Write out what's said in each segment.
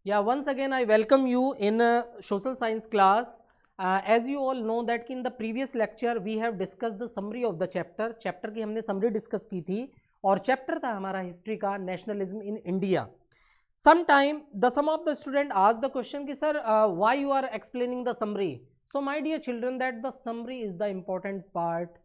Yeah, once again I welcome you in a social science class. As you all know that in the previous lecture we have discussed the summary of the chapter. Chapter की हमने summary discuss की थी और chapter था हमारा history का nationalism in India. Sometime some of the student ask the question कि sir why you are explaining the summary. So my dear children, that the summary is the important part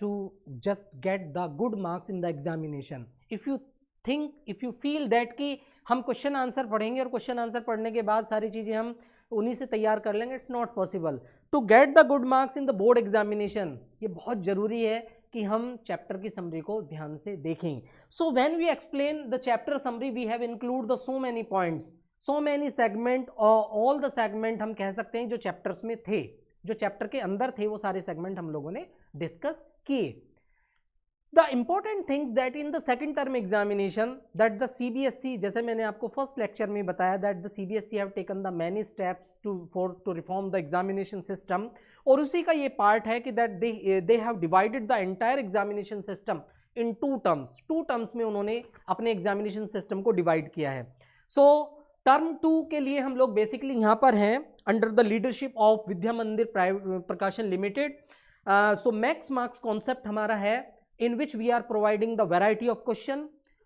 to just get the good marks in the examination. If you feel that कि हम question answer पढ़ेंगे और question answer पढ़ने के बाद सारी चीज़ें हम उन्हीं से तैयार कर लेंगे, it's not possible. To get the good marks in the board examination ये बहुत ज़रूरी है कि हम चैप्टर की समरी को ध्यान से देखें. So when we explain the chapter summary we have include the so many points, so many segment, all the segment हम कह सकते हैं जो चैप्टर्स में थे, जो चैप्टर के अंदर थे वो सारे सेगमेंट हम लोगों ने डिस्कस किए. The important things that in the second term examination that the CBSE, जैसे मैंने आपको फर्स्ट लेक्चर में बताया that the CBSE have taken the many steps to reform the examination system, और उसी का ये पार्ट है कि that they have divided the entire examination system in two terms में उन्होंने अपने एग्जामिनेशन सिस्टम को डिवाइड किया है. सो टर्म 2 के लिए हम लोग बेसिकली यहाँ पर हैं अंडर द लीडरशिप ऑफ विद्या मंदिर प्रकाशन लिमिटेड. सो मैक्स मार्क्स कॉन्सेप्ट हमारा है in which we are providing the variety of question,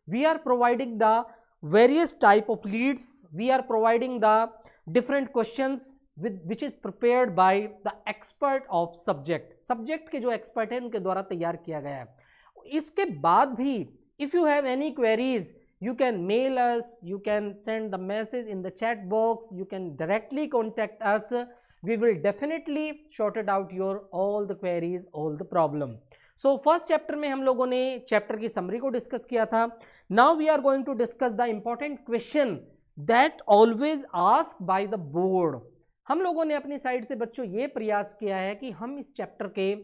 we are providing the various type of leads, we are providing the different questions which is prepared by the expert of subject के जो expert हैं उनके द्वारा तैयार किया गया है. इसके बाद भी if you have any queries you can mail us, you can send the message in the chat box, you can directly contact us, we will definitely sort it out your all the queries, all the problem. So first chapter में हम लोगों ने chapter की summary को discuss किया था. Now we are going to discuss the important question that always ask by the board. हम लोगों ने अपनी साइड से बच्चों ये प्रयास किया है कि हम इस चैप्टर के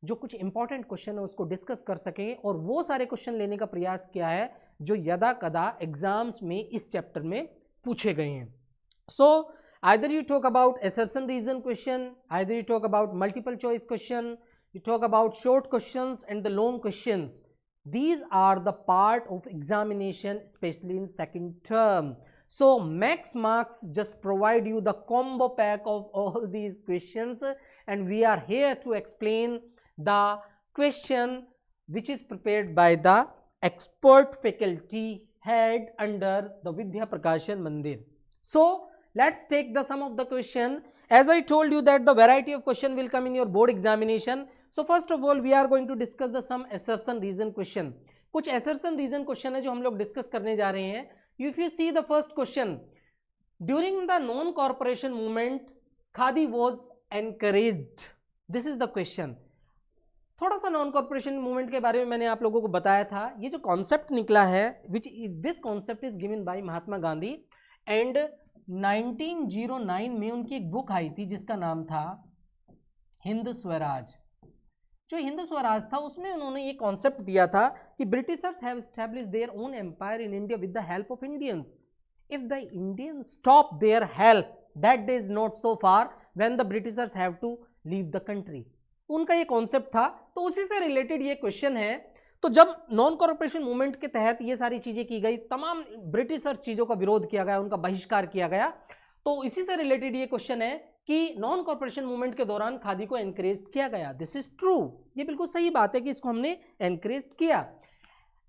जो कुछ इंपॉर्टेंट क्वेश्चन है उसको डिस्कस कर सकें और वो सारे क्वेश्चन लेने का प्रयास किया है जो यदा कदा एग्जाम्स में इस चैप्टर में पूछे गए हैं. So either you talk about assertion reason question, either you talk about multiple choice question, you talk about short questions and the long questions. These are the part of examination, especially in second term. So max marks just provide you the combo pack of all these questions, and we are here to explain the question which is prepared by the expert faculty head under the Vidya Prakashan Mandir. So let's take the sum of the question. As I told you that the variety of question will come in your board examination. So first of all we are going to discuss the some assertion reason question. कुछ assertion reason question है जो हम लोग discuss करने जा रहे हैं. If you see the first question, during the non corporation movement khadi was encouraged. This is the question. थोड़ा सा नॉन कॉर्पोरेशन मूवमेंट के बारे में मैंने आप लोगों को बताया था. ये जो कॉन्सेप्ट निकला है which this concept is given by Mahatma Gandhi, and 1909 में उनकी एक बुक आई थी जिसका नाम था हिंद स्वराज. जो हिंद स्वराज था उसमें उन्होंने ये कॉन्सेप्ट दिया था कि Britishers have established their own empire in India with the help of Indians. If the Indians stop their help that day is not so far when the Britishers have to leave the country. उनका ये concept था. तो उसी से related ये question है. तो जब नॉन कॉर्पोरेशन मूवमेंट के तहत ये सारी चीजें की गई, तमाम ब्रिटिशर्स चीजों का विरोध किया गया, उनका बहिष्कार किया गया, तो इसी से रिलेटेड ये क्वेश्चन है कि नॉन कॉर्पोरेशन मूवमेंट के दौरान खादी को एनकरेज किया गया. This is true. ये बिल्कुल सही बात है कि इसको हमने एनकरेज किया.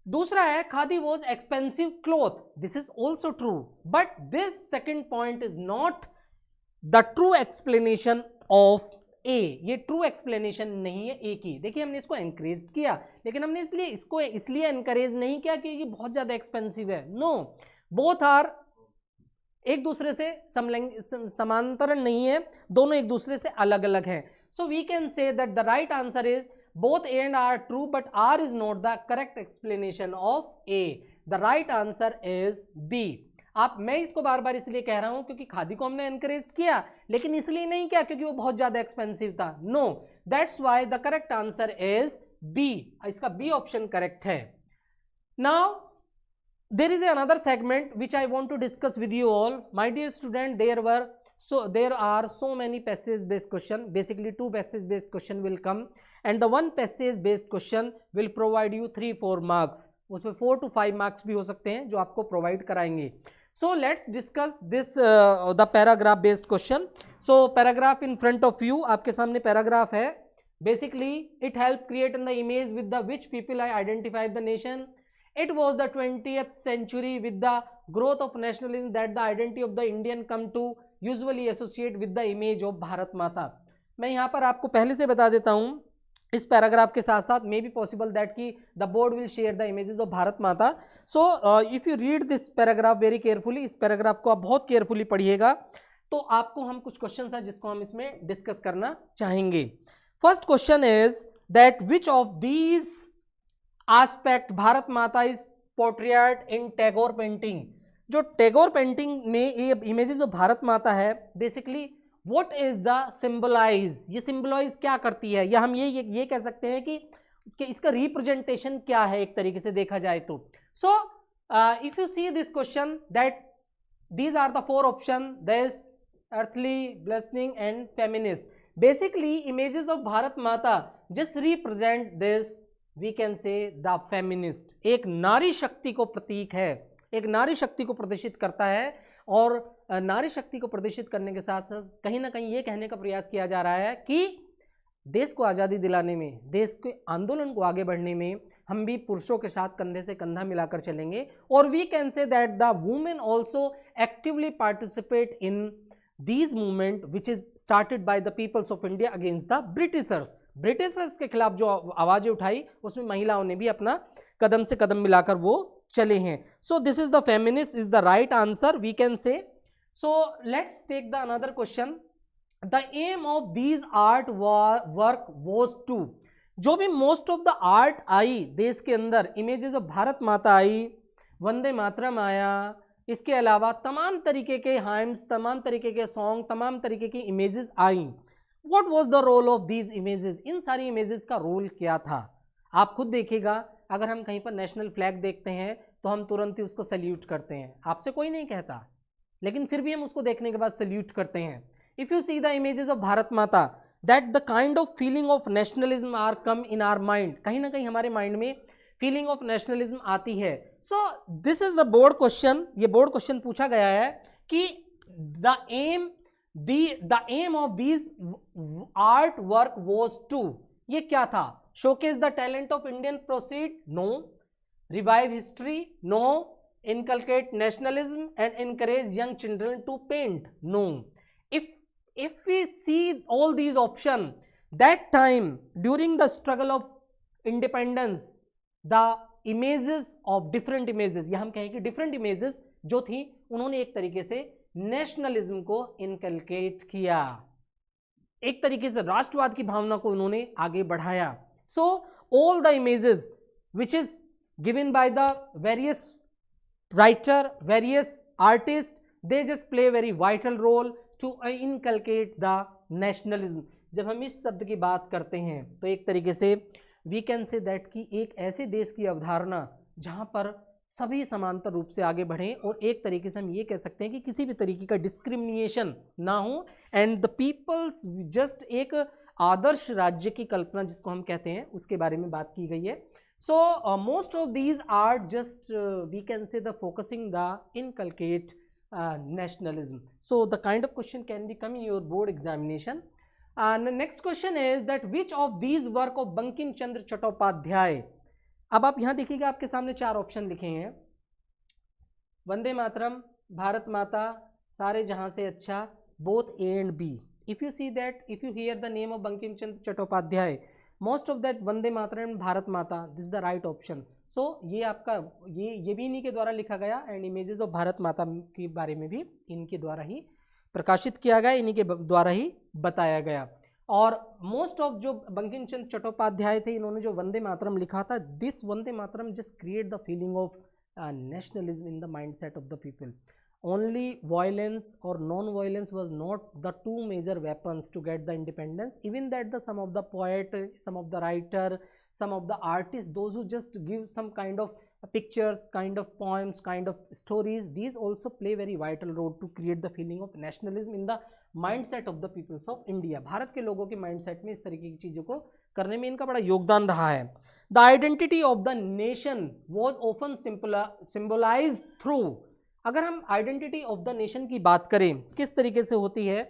दूसरा है khadi was expensive cloth. This is also true, but this second point is not the true explanation of a. ये ट्रू एक्सप्लेनेशन नहीं है ए की. देखिए हमने इसको एनकरेज किया, लेकिन हमने इसलिए एनकरेज नहीं किया क्योंकि बहुत ज्यादा एक्सपेंसिव है. नो, बोथ आर एक दूसरे से समांतरण नहीं है, दोनों एक दूसरे से अलग अलग हैं. So we can say that the right answer is both A and R true, but R is not the correct explanation of A. The right answer is B. मैं इसको बार बार इसलिए कह रहा हूं क्योंकि खादी को हमने एनकरेज किया, लेकिन इसलिए नहीं किया क्योंकि वो बहुत ज्यादा एक्सपेंसिव था. No, that's why the correct answer is B. इसका बी ऑप्शन करेक्ट है. Now there is another segment which I want to discuss with you all. My dear student, there are so many passage based question. Basically 2 passage based question will come, and the one passage based question will provide you 3-4 marks. उसमें 4 to 5 marks भी हो सकते हैं जो आपको provide कराएंगे. So let's discuss this the paragraph based question. So paragraph in front of you, आपके सामने paragraph है. Basically it help create in the image with the which people I identified the nation. It was the 20th century with the growth of nationalism that the identity of the Indian come to usually associate with the image of Bharat माता. मैं यहाँ पर आपको पहले से बता देता हूँ इस पैराग्राफ के साथ साथ मे बी पॉसिबल दैट कि the board will share the images of Bharat Mata. So if you read this paragraph very carefully, इस पैराग्राफ को आप बहुत केयरफुली पढ़िएगा तो आपको हम कुछ क्वेश्चन है जिसको हम इसमें डिस्कस करना चाहेंगे. First question is that which of these aspect Bharat Mata is portrait in Tagore painting. जो टैगोर पेंटिंग में ये इमेजेस ऑफ भारत माता है, basically What is the symbolize, ये symbolize क्या करती है, या हम ये कह सकते हैं कि इसका रिप्रेजेंटेशन क्या है एक तरीके से देखा जाए तो. सो if you see this question that these are the four option, this earthly, blessing and feminist. Basically images of Bharat Mata just represent this, we can say the feminist. एक नारी शक्ति को प्रतीक है, एक नारी शक्ति को प्रदर्शित करता है और नारी शक्ति को प्रदर्शित करने के साथ साथ कहीं ना कहीं ये कहने का प्रयास किया जा रहा है कि देश को आज़ादी दिलाने में, देश के आंदोलन को आगे बढ़ने में हम भी पुरुषों के साथ कंधे से कंधा मिलाकर चलेंगे. और we can say that the women also actively participate in these movement which is started by the peoples of India against the Britishers. Britishers के खिलाफ जो आवाज़ें उठाई उसमें महिलाओं ने भी अपना कदम से कदम मिलाकर वो चले हैं. So this is the feminist is the right answer, we can say. So let's take the another question. The aim of these art work was to, जो भी most of the art आई देश के अंदर, images of भारत माता आई, वंदे मातरम आया, इसके अलावा तमाम तरीके के hymns, तमाम तरीके के सॉन्ग, तमाम तरीके की images I. What was the role of these images? इन सारी images का रोल क्या था? आप खुद देखिएगा, अगर हम कहीं पर नेशनल फ्लैग देखते हैं तो हम तुरंत ही उसको सल्यूट करते हैं, आपसे कोई नहीं कहता, लेकिन फिर भी हम उसको देखने के बाद सल्यूट करते हैं. If you see the images of Bharat Mata, that the kind of feeling of nationalism are come in our mind. कहीं ना कहीं हमारे माइंड में फीलिंग ऑफ नेशनलिज्म आती है. So this is the board question. ये बोर्ड क्वेश्चन पूछा गया है कि the aim of these art work was to, ये क्या था? Showcase the talent of Indian proceed, no. Revive history, no. Inculcate nationalism and encourage young children to paint, no. If we see all these options, that time during the struggle of independence, the images of different images, या हम कहें कि different images जो थी, उन्होंने एक तरीके से नेशनलिज्म को इनकलकेट किया, एक तरीके से राष्ट्रवाद की भावना को उन्होंने आगे बढ़ाया. So all the images which is given by the various writer, various artists, they just play very vital role to inculcate the nationalism. जब हम इस शब्द की बात करते हैं तो एक तरीके से we can say that कि एक ऐसे देश की अवधारणा जहाँ पर सभी समांतर रूप से आगे बढ़ें और एक तरीके से हम ये कह सकते हैं कि किसी भी तरीके का डिस्क्रिमिनेशन ना हो एंड द पीपल्स जस्ट एक आदर्श राज्य की कल्पना जिसको हम कहते हैं उसके बारे में बात की गई है. So most of these are just we can say the focusing the inculcate nationalism. So the kind of question can be come in your board examination. And the next question is that which of these work of Bankim Chandra Chattopadhyay. अब आप यहाँ देखिएगा आपके सामने चार option लिखे हैं, वंदे मातरम, भारत माता, सारे जहाँ से अच्छा, both A and B. If you see that, if you hear the name of Bankim Chandra Chattopadhyay, most of that Vande Mataram Bharat Mata, this is the right option. So ये आपका ये भी इन्हीं के द्वारा लिखा गया एंड इमेजेस ऑफ भारत माता के बारे में भी इनके द्वारा ही प्रकाशित किया गया, इन्हीं के द्वारा ही बताया गया. और मोस्ट ऑफ जो बंकिम चंद्र चट्टोपाध्याय थे, इन्होंने जो वंदे मातरम लिखा था, this Vande Mataram just create the feeling of nationalism in the mindset of the people. Only violence or non-violence was not the two major weapons to get the independence. Even that the some of the poet, some of the writer, some of the artists, those who just give some kind of pictures, kind of poems, kind of stories, these also play very vital role to create the feeling of nationalism in the mindset of the peoples of India. Bharat के लोगों के mindset में इस तरीके की चीज़ों को करने में इनका बड़ा योगदान रहा है. The identity of the nation was often symbolized through. अगर हम आइडेंटिटी ऑफ द नेशन की बात करें किस तरीके से होती है,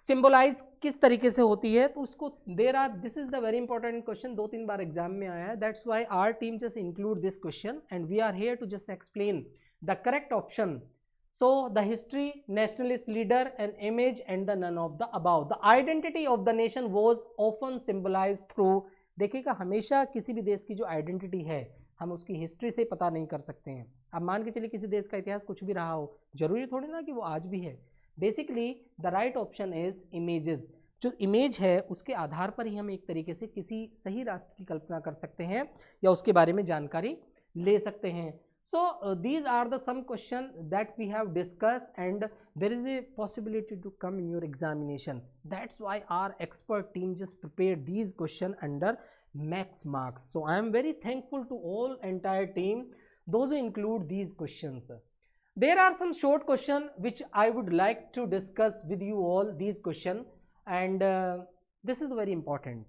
सिंबलाइज किस तरीके से होती है, तो उसको there are, this is the very important question, 2-3 बार एग्जाम में आया है, that's why our team just include this question and we are here to just explain the correct option. So the history, nationalist leader, an image and the none of the above. The identity of the nation was often symbolized through, देखिएगा हमेशा किसी भी देश की जो identity है हम उसकी हिस्ट्री से पता नहीं कर सकते हैं. अब मान के चलिए किसी देश का इतिहास कुछ भी रहा हो, जरूरी थोड़ी ना कि वो आज भी है. Basically the right option is images. जो इमेज है उसके आधार पर ही हम एक तरीके से किसी सही राष्ट्र की कल्पना कर सकते हैं या उसके बारे में जानकारी ले सकते हैं. So these are the some question that we have discussed and there is a possibility to come in your examination. That's why our expert team just prepared these question under max marks. So I am very thankful to all entire team, those who include these questions. There are some short question which I would like to discuss with you all, these question, and this is very important.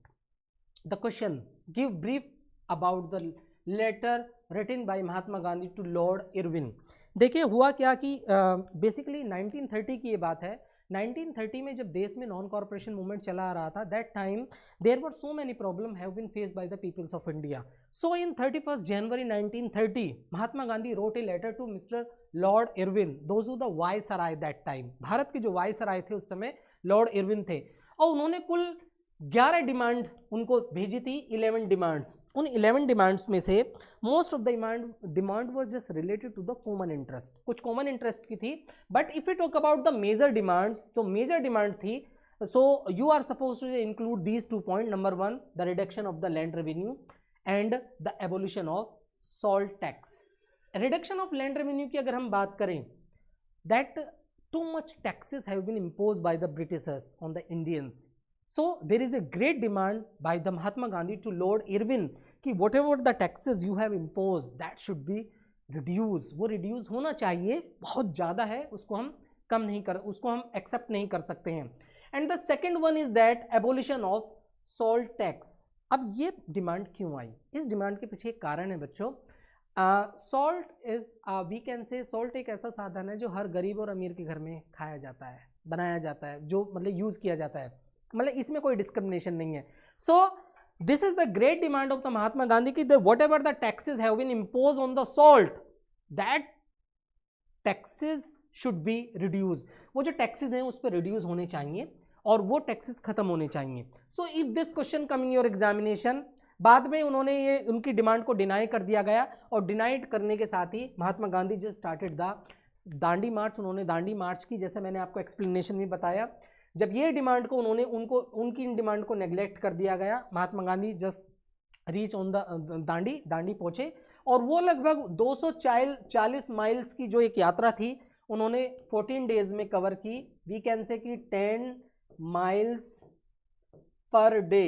The question, give brief about the letter written by Mahatma Gandhi to Lord Irwin. देखिए हुआ क्या कि basically 1930 की ये बात है. 1930 में जब देश में नॉन कॉर्पोरेशन मूवमेंट चला आ रहा था, that time there were so many problem have been faced by the peoples of India. So in 31 January 1930 Mahatma Gandhi wrote a letter to mister Lord Irwin, those who the viceroy that time. Bharat के जो viceroy थे उस समय Lord Irwin थे, और उन्होंने कुल 11 demand उनको भेजी थी, 11 डिमांड्स. उन 11 डिमांड्स में से most of the demand were just related to the common interest, कुछ कॉमन इंटरेस्ट की थी. But if you talk about the major demands, तो मेजर डिमांड थी, so you are suppose to include these 2 point. Number 1, the reduction of the land revenue and the abolition of salt tax. Reduction of land revenue की अगर हम बात करें, that too much taxes have been imposed by the Britishers on the Indians. So there is a great demand by the Mahatma Gandhi to Lord Irwin कि whatever the taxes you have imposed that should be reduced. वो reduce होना चाहिए, बहुत ज़्यादा है, उसको हम कम नहीं कर, उसको हम accept नहीं कर सकते हैं. And the second one is that abolition of salt tax. अब ये डिमांड क्यों आई? इस डिमांड के पीछे एक कारण है बच्चों. Salt is we can say, salt एक ऐसा साधन है जो हर गरीब और अमीर के घर में खाया जाता है, बनाया जाता है, जो मतलब यूज़ किया जाता है, मतलब इसमें कोई डिस्क्रिमिनेशन नहीं है. So this is the great demand of the Mahatma Gandhi की whatever the taxes have been impose on the salt, that taxes should be reduce. वो जो टैक्सेस हैं उस पर रिड्यूस होने चाहिए और वो टैक्सेस खत्म होने चाहिए. So if this question come in your examination, बाद में उन्होंने ये उनकी डिमांड को डिनाई कर दिया गया, और डिनाइड करने के साथ ही Mahatma Gandhi just started the Dandi march. उन्होंने दांडी मार्च की, जैसे मैंने आपको एक्सप्लेनेशन में बताया. जब ये डिमांड को उनकी इन डिमांड को नेग्लेक्ट कर दिया गया, Mahatma Gandhi just reach on the Dandi पहुंचे, और वो लगभग 240 माइल्स की जो एक यात्रा थी उन्होंने 14 डेज में कवर की. वी कैन से कि 10 माइल्स पर डे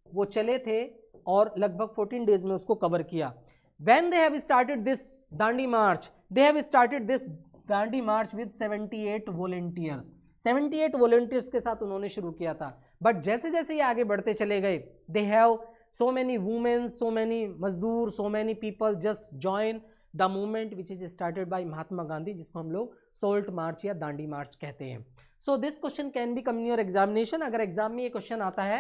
वो चले थे और लगभग 14 डेज में उसको कवर किया. When they have started this Dandi March, they have started this Dandi March with 78 volunteers. 78 volunteers के साथ उन्होंने शुरू किया था. बट जैसे जैसे ये आगे बढ़ते चले गए, they have so many women, so many मजदूर, so many people just join the movement which is started by Mahatma Gandhi, जिसको हम लोग सॉल्ट मार्च या दांडी मार्च कहते हैं. So this question can be come in your examination. अगर एग्जाम में ये क्वेश्चन आता है,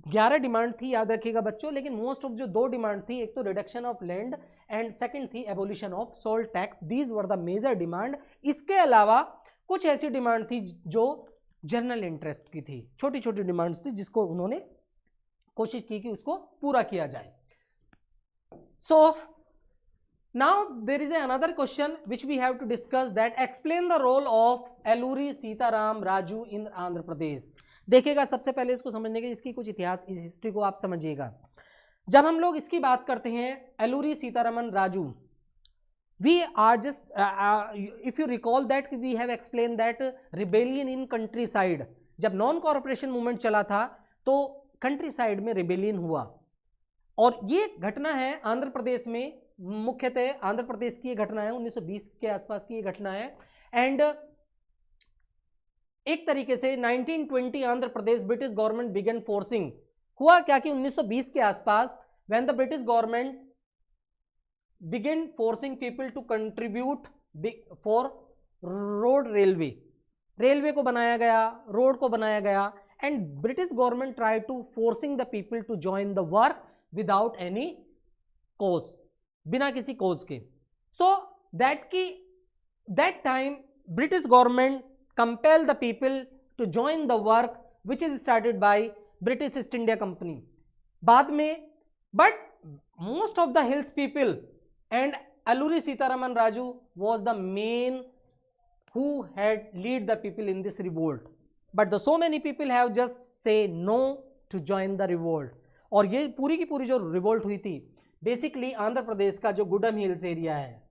11 डिमांड थी, याद रखिएगा बच्चों, लेकिन मोस्ट ऑफ जो 2 डिमांड थी, एक तो reduction of land and second थी abolition of salt tax. These were the major demand. इसके अलावा कुछ ऐसी डिमांड थी जो जनरल इंटरेस्ट की थी, छोटी छोटी डिमांड्स थी, जिसको उन्होंने कोशिश की कि उसको पूरा किया जाए. So now there is another question which we have to discuss, that explain the role of Alluri Sitarama Raju in Andhra Pradesh. देखिएगा सबसे पहले इसको समझने के, इसकी कुछ इतिहास, इस हिस्ट्री को आप समझिएगा. जब हम लोग इसकी बात करते हैं Alluri Sitaraman Raju, we are just if you recall that we have explained that rebellion in countryside, जब नॉन कॉर्पोरेशन मूवमेंट चला था तो कंट्री साइड में रिबेलियन हुआ, और ये घटना है आंध्र प्रदेश में, मुख्यतः आंध्र प्रदेश की ये घटना है, 1920 के आसपास की ये घटना है. एंड एक तरीके से 1920 Andhra Pradesh British government began forcing. हुआ क्या कि 1920 के आसपास when the British government begin forcing people to contribute for road railway को बनाया गया, रोड को बनाया गया, and British government try to forcing the people to join the work without any cause, बिना किसी कोज के. So that time British government compel the people to join the work which is started by British east India company. बाद में but most of the hills people and Alluri Sitharaman Raju was the main who had lead the people in this revolt, but so many people have just say no to join the revolt. और ये पूरी की पूरी जो revolt हुई थी basically Andhra Pradesh का जो गुडम हिल्स एरिया है,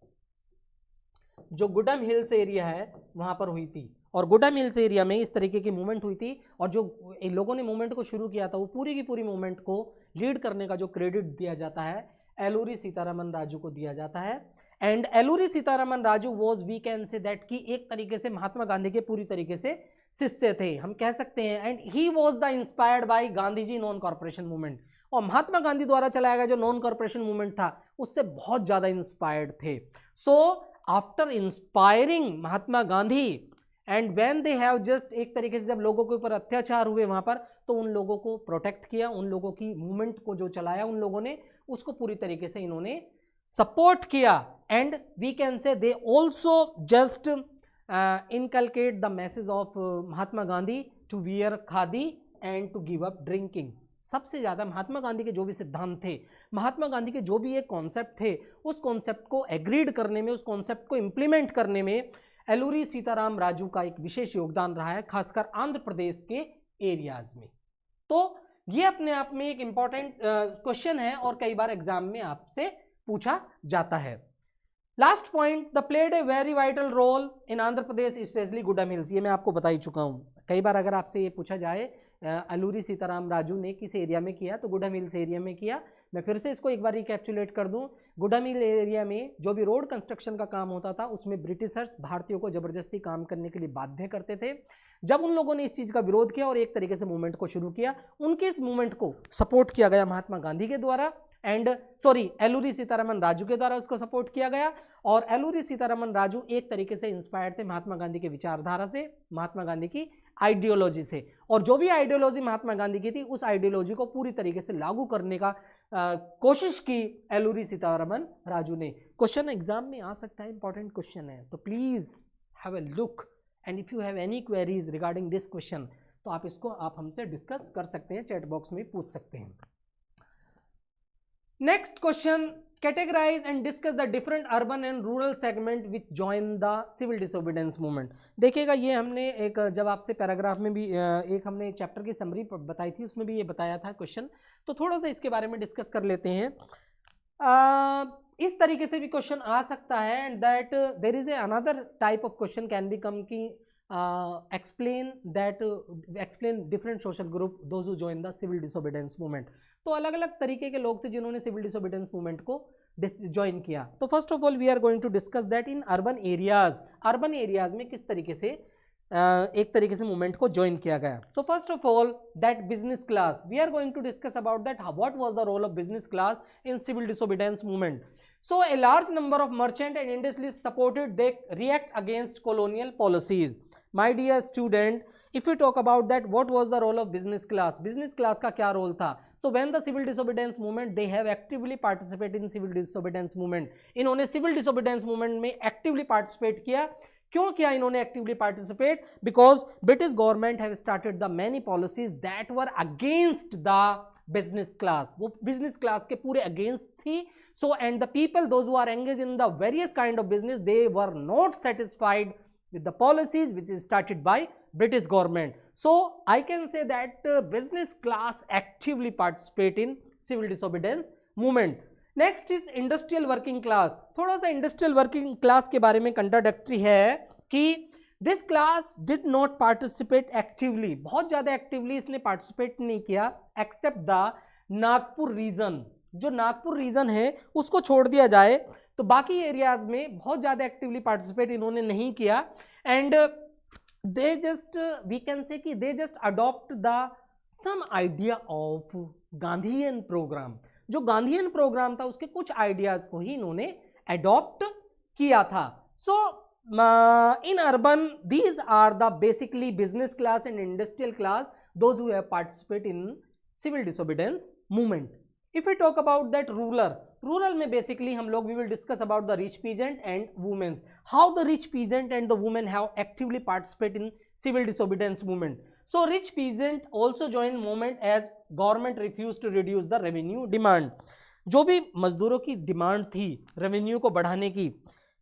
जो गुडम हिल्स एरिया है वहां पर हुई थी. और गुडम हिल्स एरिया में इस तरीके की मूवमेंट हुई थी, और जो लोगों ने मूवमेंट को शुरू किया था वो पूरी की पूरी मूवमेंट को लीड करने का जो क्रेडिट दिया जाता है एलूरी सीतारामन राजू को दिया जाता है. And Alluri Sitaraman Raju was, we can say that कि एक तरीके से महात्मा गांधी के पूरी तरीके से शिष्य थे, हम कह सकते हैं. And he was the inspired by Gandhi ji non corporation movement, और महात्मा गांधी द्वारा चलाया गया जो नॉन कॉर्पोरेशन मूवमेंट था उससे बहुत ज़्यादा इंस्पायर्ड थे. So after inspiring Mahatma Gandhi and when they have just, एक तरीके से जब लोगों के ऊपर अत्याचार हुए वहाँ पर, तो उन लोगों को प्रोटेक्ट किया, उन लोगों की मूवमेंट को जो चलाया उन लोगों ने, उसको पूरी तरीके से इन्होंने सपोर्ट किया. And we can say they also just inculcate the message of Mahatma Gandhi to wear khadi and to give up drinking. सबसे ज़्यादा महात्मा गांधी के जो भी सिद्धांत थे, महात्मा गांधी के जो भी एक कॉन्सेप्ट थे, उस कॉन्सेप्ट को एग्रीड करने में, उस कॉन्सेप्ट को इम्प्लीमेंट करने में एलूरी सीताराम राजू का एक विशेष योगदान रहा है, खासकर आंध्र प्रदेश के एरियाज में. तो ये अपने आप में एक इंपॉर्टेंट क्वेश्चन है और कई बार एग्जाम में आपसे पूछा जाता है. Last point, the played a very vital role in Andhra Pradesh specially Gudem hills. ये मैं आपको बता ही चुका हूँ. कई बार अगर आपसे ये पूछा जाए अलूरी सीताराम राजू ने किस एरिया में किया, तो गुडम हिल्स एरिया में किया. मैं फिर से इसको एक बार रिकैप्चुलेट कर दूं. गुडम हिल एरिया में जो भी रोड कंस्ट्रक्शन का काम होता था उसमें ब्रिटिशर्स भारतीयों को जबरदस्ती काम करने के लिए बाध्य करते थे. जब उन लोगों ने इस चीज़ का विरोध किया और एक तरीके से मूवमेंट को शुरू किया, उनके इस मूवमेंट को सपोर्ट किया गया महात्मा गांधी के द्वारा, एलूरी सीतारामन राजू के द्वारा उसको सपोर्ट किया गया. और एलूरी सीतारामन राजू एक तरीके से इंस्पायर्ड थे महात्मा गांधी के विचारधारा से, महात्मा गांधी की आइडियोलॉजी से, और जो भी आइडियोलॉजी महात्मा गांधी की थी उस आइडियोलॉजी को पूरी तरीके से लागू करने का कोशिश की एलूरी सीतारामन राजू ने. क्वेश्चन एग्जाम में आ सकता है, इंपॉर्टेंट क्वेश्चन है, तो please have a look, and if you have any queries regarding this question तो आप इसको हमसे डिस्कस कर सकते हैं, चैट बॉक्स में पूछ सकते हैं. Next question, categorize and discuss the different urban and rural segment which join the civil disobedience movement. देखिएगा ये हमने एक, जब आपसे पैराग्राफ में भी एक हमने चैप्टर की समरी बताई थी, उसमें भी ये बताया था क्वेश्चन, तो थोड़ा सा इसके बारे में डिस्कस कर लेते हैं. इस तरीके से भी क्वेश्चन आ सकता है, and that there is a another type of question can be come की explain different social group those who join the civil disobedience movement. तो अलग अलग तरीके के लोग थे जिन्होंने सिविल डिसोबीडियंस मूवमेंट को ज्वाइन किया. तो first of all we are going to discuss that in urban areas में किस तरीके से एक तरीके से मूवमेंट को ज्वाइन किया गया. So first of all that business class, we are going to discuss about that what was the role of business class in civil disobedience movement. So a large number of merchant and industrialists supported, they react against colonial policies. My dear student, if we talk about that, what was the role of business class? Business class का क्या role था? So when the civil disobedience movement, they have actively participated in civil disobedience movement. इन्होंने civil disobedience movement में actively participate किया. क्यों किया इन्होंने actively participate? Because British government have started the many policies that were against the business class. वो business class के पूरे against थी. So and the people those who are engaged in the various kind of business, they were not satisfied with the policies which is started by British government. So I can say that business class actively participate in civil disobedience movement. Next is industrial working class. थोड़ा सा industrial working class के बारे में contradictory है कि this class did not participate actively. बहुत ज़्यादा actively इसने participate नहीं किया except the नागपुर region. जो नागपुर रीजन है उसको छोड़ दिया जाए तो बाकी एरियाज में बहुत ज़्यादा एक्टिवली पार्टिसिपेट इन्होंने नहीं किया. And they just, we can say कि they just adopt the some idea of Gandhian programme. जो गांधीयन प्रोग्राम था उसके कुछ आइडियाज को ही इन्होंने अडॉप्ट किया था. So in urban, these are the basically business class and industrial class, those who have participated in civil disobedience movement. If we talk about that rural में basically हम लोग we will discuss about the rich peasant and women's, how the rich peasant and the women have actively participated in civil disobedience movement. So rich peasant also joined movement as government refused to reduce the revenue demand. जो भी मजदूरों की demand थी revenue को बढ़ाने की,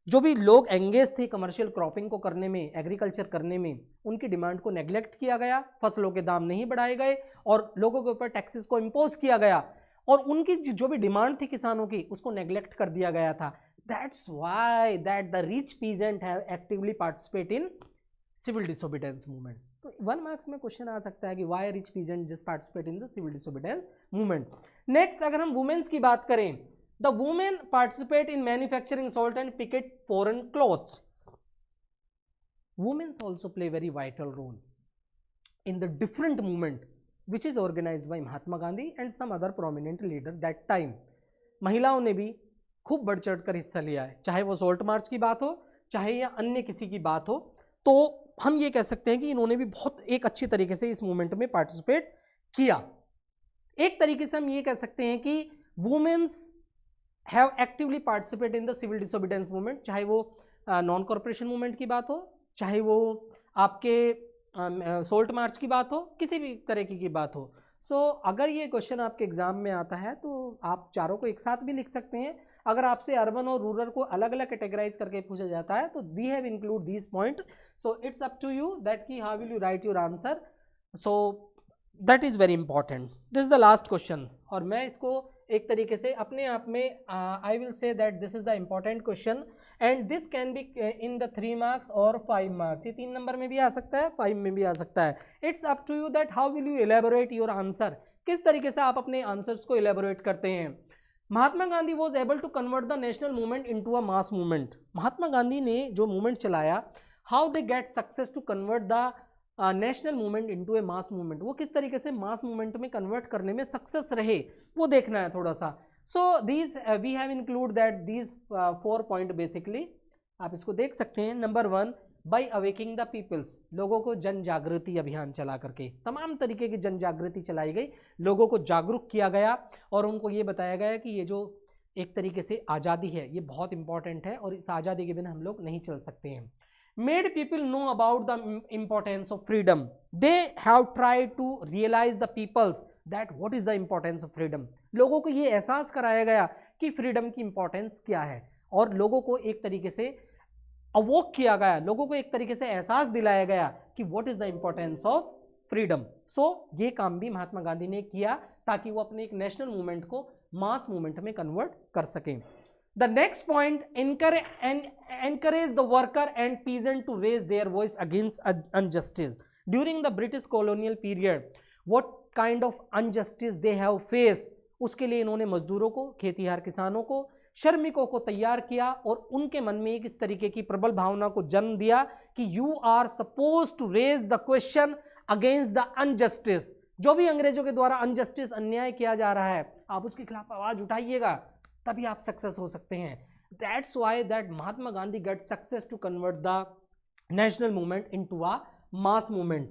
जो भी लोग एंगेज थे कमर्शियल क्रॉपिंग को करने में, एग्रीकल्चर करने में, उनकी डिमांड को नेग्लेक्ट किया गया, फसलों के दाम नहीं बढ़ाए गए और लोगों के ऊपर टैक्सेस को इम्पोज किया गया और उनकी जो भी डिमांड थी किसानों की उसको नेग्लेक्ट कर दिया गया था. That's why that the rich peasant have actively participate in civil disobedience movement. तो 1 मार्क्स में क्वेश्चन आ सकता है कि why rich peasant just participate in the civil disobedience movement. Next अगर हम वुमेन्स की बात करें, the women participate in manufacturing salt and picket foreign clothes. Womens also play very vital role in the different movement which is organized by Mahatma Gandhi and some other prominent leader that time. महिलाओं ने भी खूब बढ़ चढ़ कर हिस्सा लिया है, चाहे वो सॉल्ट मार्च की बात हो चाहे या अन्य किसी की बात हो. तो हम ये कह सकते हैं कि इन्होंने भी बहुत एक अच्छी तरीके से इस मूवमेंट में पार्टिसिपेट किया. एक तरीके से हम ये कह सकते हैं कि womens have actively participate in the civil disobedience movement, चाहे वो नॉन कॉर्पोरेशन मूवमेंट की बात हो, चाहे वो आपके सोल्ट मार्च की बात हो, किसी भी तरह की बात हो. सो अगर ये क्वेश्चन आपके एग्जाम में आता है तो आप चारों को एक साथ भी लिख सकते हैं. अगर आपसे अर्बन और रूरल को अलग अलग कैटेगराइज करके पूछा जाता है तो we have include this point. So it's up to you that कि how will you write your answer. So that is very important. This is the last question और मैं इसको एक तरीके से अपने आप में I will say that this is the important question and this can be in the 3 marks और 5 मार्क्स. ये 3 नंबर में भी आ सकता है, 5 में भी आ सकता है. It's up to you that how will you elaborate your answer, किस तरीके से आप अपने आंसर्स को एलेबोरेट करते हैं. Mahatma Gandhi was able to convert the national movement into a mass movement. Mahatma Gandhi ने जो मूवमेंट चलाया, how they get success to convert the national movement into a mass movement, वो किस तरीके से मास मूवमेंट में कन्वर्ट करने में सक्सेस रहे वो देखना है थोड़ा सा. So these we have include that these 4 point basically आप इसको देख सकते हैं. Number 1, by awaking the peoples, लोगों को जन जागृति अभियान चला करके तमाम तरीके की जन जागृति चलाई गई, लोगों को जागरूक किया गया और उनको ये बताया गया कि ये जो एक तरीके से आज़ादी है ये बहुत इंपॉर्टेंट है और इस आज़ादी के बिना हम लोग नहीं चल सकते हैं. Made people know about the importance of freedom. They have tried to realize the peoples that what is the importance of freedom. लोगों को ये एहसास कराया गया कि फ्रीडम की इंपॉर्टेंस क्या है और लोगों को एक तरीके से अवोक किया गया, लोगों को एक तरीके से एहसास दिलाया गया कि what is the importance of freedom. So ये काम भी महात्मा गांधी ने किया ताकि वो अपने एक नेशनल मूवमेंट को मास मूवमेंट में कन्वर्ट कर सकें. The next point, encourage the worker and peasant to raise their voice against injustice. During the British colonial period, what kind of injustice they have faced, उसके लिए इन्होंने मजदूरों को, खेतीहार किसानों को, श्रमिकों को तैयार किया और उनके मन में एक इस तरीके की प्रबल भावना को जन्म दिया कि you are supposed to raise the question against the injustice. जो भी अंग्रेजों के द्वारा अनजस्टिस अन्याय किया जा रहा है आप उसके खिलाफ आवाज उठाइएगा, तभी आप सक्सेस हो सकते हैं. That's why that Mahatma Gandhi get success to convert the national movement into a mass movement.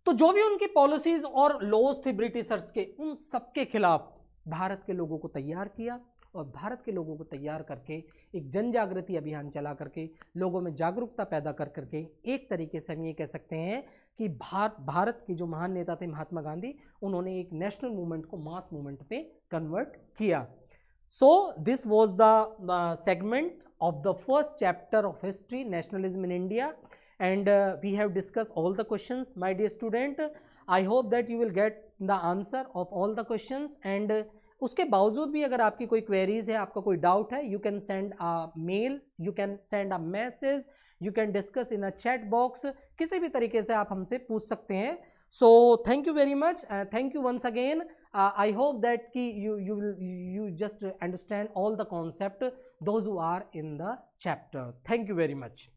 तो जो भी उनकी पॉलिसीज और लॉज थे ब्रिटिशर्स के, उन सबके खिलाफ भारत के लोगों को तैयार किया और भारत के लोगों को तैयार करके एक जन जागृति अभियान चला करके लोगों में जागरूकता पैदा कर करके एक तरीके से हम ये कह सकते हैं कि भारत के जो महान नेता थे महात्मा गांधी, उन्होंने एक नेशनल मूवमेंट को मास मूवमेंट में कन्वर्ट किया. So this was the segment of the first chapter of history, nationalism in India, and we have discussed all the questions. My dear student, I hope that you will get the answer of all the questions. And उसके बावजूद भी अगर आपकी कोई queries है, आपका कोई doubt है, you can send a mail, you can send a message, you can discuss in a chat box. किसी भी तरीके से आप हमसे पूछ सकते हैं. So thank you very much. Thank you once again. I hope that you just understand all the concept those who are in the chapter. Thank you very much.